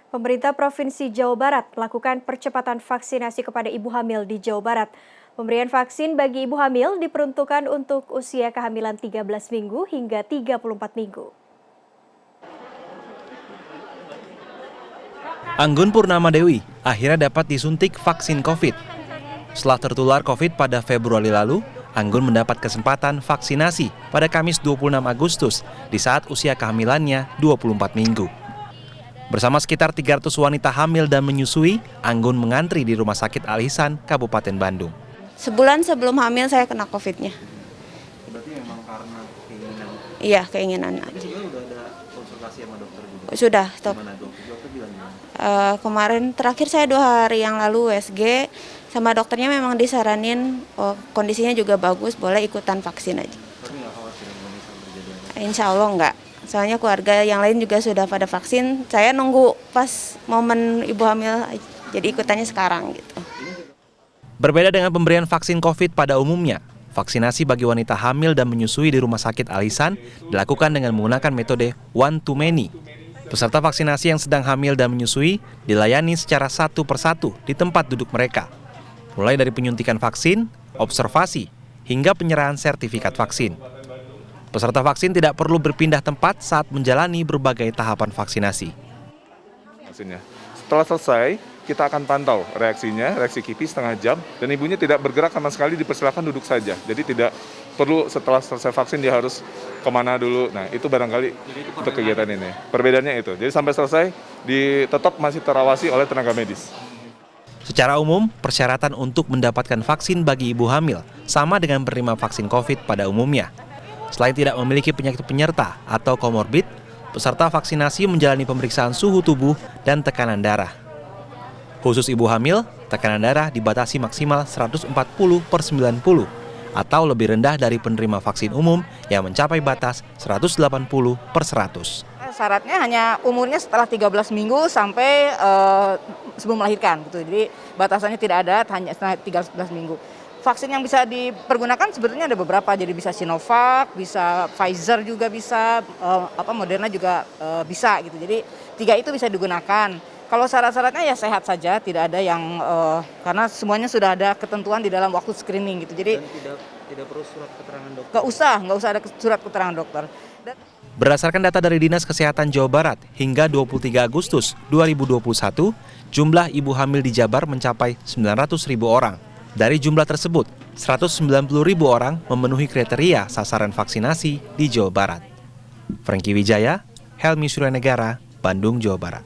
Pemerintah Provinsi Jawa Barat melakukan percepatan vaksinasi kepada ibu hamil di Jawa Barat. Pemberian vaksin bagi ibu hamil diperuntukkan untuk usia kehamilan 13 minggu hingga 34 minggu. Anggun Purnama Dewi akhirnya dapat disuntik vaksin COVID. Setelah tertular COVID pada Februari lalu, Anggun mendapat kesempatan vaksinasi pada Kamis 26 Agustus di saat usia kehamilannya 24 minggu. Bersama sekitar 300 wanita hamil dan menyusui, Anggun mengantri di Rumah Sakit Al Ihsan, Kabupaten Bandung. Sebulan sebelum hamil saya kena COVID-nya. Berarti memang karena keinginan? Iya, keinginan aja. Ini juga udah ada konsultasi sama dokter juga? Sudah, stop. Gimana dokter bilang gimana? Kemarin terakhir saya 2 hari yang lalu USG, sama dokternya memang disaranin kondisinya juga bagus, boleh ikutan vaksin aja. Tapi nggak khawatir bisa terjadi apa? Insya Allah enggak. Soalnya keluarga yang lain juga sudah pada vaksin, saya nunggu pas momen ibu hamil, jadi ikutannya sekarang gitu. Berbeda dengan pemberian vaksin COVID pada umumnya, vaksinasi bagi wanita hamil dan menyusui di Rumah Sakit Al Ihsan dilakukan dengan menggunakan metode one to many. Peserta vaksinasi yang sedang hamil dan menyusui dilayani secara satu persatu di tempat duduk mereka, mulai dari penyuntikan vaksin, observasi, hingga penyerahan sertifikat vaksin. Peserta vaksin tidak perlu berpindah tempat saat menjalani berbagai tahapan vaksinasi. Setelah selesai, kita akan pantau reaksinya, reaksi KIPI setengah jam, dan ibunya tidak bergerak sama sekali, dipersilakan duduk saja. Jadi tidak perlu setelah selesai vaksin dia harus kemana dulu. Nah itu barangkali untuk kegiatan ini. Perbedaannya itu. Jadi sampai selesai tetap masih terawasi oleh tenaga medis. Secara umum, persyaratan untuk mendapatkan vaksin bagi ibu hamil sama dengan penerima vaksin COVID pada umumnya. Selain tidak memiliki penyakit penyerta atau komorbid, peserta vaksinasi menjalani pemeriksaan suhu tubuh dan tekanan darah. Khusus ibu hamil, tekanan darah dibatasi maksimal 140/90 atau lebih rendah dari penerima vaksin umum yang mencapai batas 180/100. Syaratnya hanya umurnya setelah 13 minggu sampai sebelum melahirkan gitu. Jadi batasannya tidak ada, hanya setelah 13 minggu. Vaksin yang bisa dipergunakan sebenarnya ada beberapa, jadi bisa Sinovac, bisa Pfizer juga bisa, Moderna juga bisa gitu. Jadi 3 itu bisa digunakan. Kalau syarat-syaratnya ya sehat saja, tidak ada yang karena semuanya sudah ada ketentuan di dalam waktu screening gitu. Jadi tidak perlu surat keterangan dokter. Nggak usah ada surat keterangan dokter. Berdasarkan data dari Dinas Kesehatan Jawa Barat, hingga 23 Agustus 2021, jumlah ibu hamil di Jabar mencapai 900.000 orang. Dari jumlah tersebut, 190.000 orang memenuhi kriteria sasaran vaksinasi di Jawa Barat. Franky Wijaya, Helmi Suryanegara, Bandung, Jawa Barat.